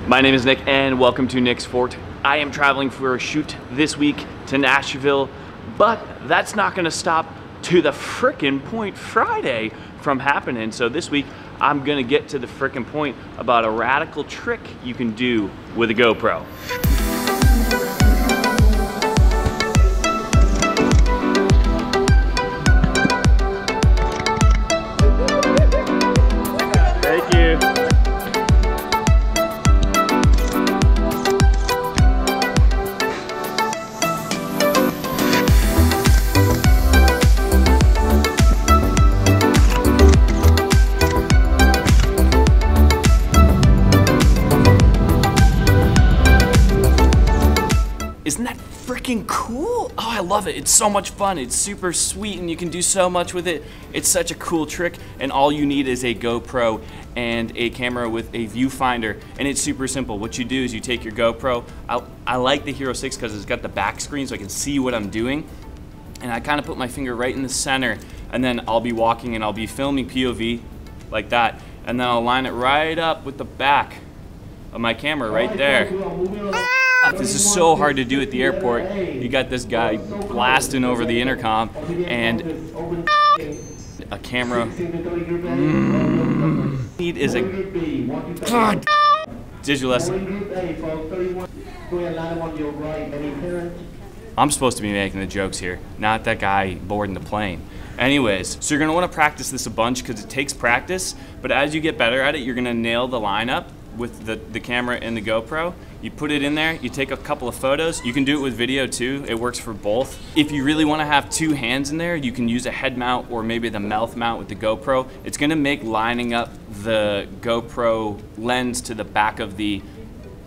My name is Nick and welcome to Nick's Fort. I am traveling for a shoot this week to Nashville, but that's not gonna stop to the frickin' point Friday from happening. So this week, I'm gonna get to the frickin' point about a radical trick you can do with a GoPro. Thank you. Isn't that freaking cool? Oh, I love it. It's so much fun. It's super sweet and you can do so much with it. It's such a cool trick and all you need is a GoPro and a camera with a viewfinder, and it's super simple. What you do is you take your GoPro. I like the Hero 6 because it's got the back screen so I can see what I'm doing, and I kind of put my finger right in the center, and then I'll be walking and I'll be filming POV like that, and then I'll line it right up with the back of my camera right there. This is so hard to do at the airport. You got this guy blasting over the intercom and a camera. Need is a God digital lesson. I'm supposed to be making the jokes here, not that guy boarding the plane. Anyways, so you're gonna wanna practice this a bunch because it takes practice, but as you get better at it, you're gonna nail the lineup with the camera and the GoPro. You put it in there, you take a couple of photos. You can do it with video too, it works for both. If you really wanna have two hands in there, you can use a head mount or maybe the mouth mount with the GoPro. It's gonna make lining up the GoPro lens to the back of the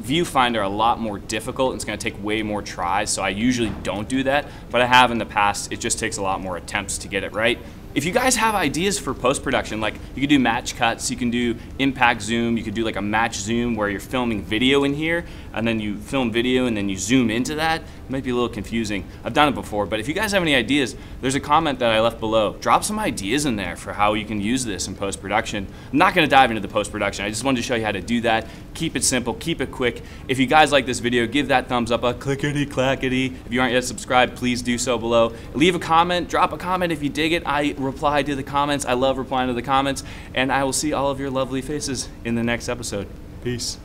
viewfinder a lot more difficult. It's gonna take way more tries, so I usually don't do that, but I have in the past. It just takes a lot more attempts to get it right. If you guys have ideas for post-production, like you can do match cuts, you can do impact zoom, you could do like a match zoom where you're filming video in here, and then you film video and then you zoom into that. It might be a little confusing. I've done it before, but if you guys have any ideas, there's a comment that I left below. Drop some ideas in there for how you can use this in post-production. I'm not gonna dive into the post-production. I just wanted to show you how to do that. Keep it simple, keep it quick. If you guys like this video, give that thumbs up, a clickety-clackety. If you aren't yet subscribed, please do so below. Leave a comment, drop a comment if you dig it. I reply to the comments. I love replying to the comments, and I will see all of your lovely faces in the next episode. Peace.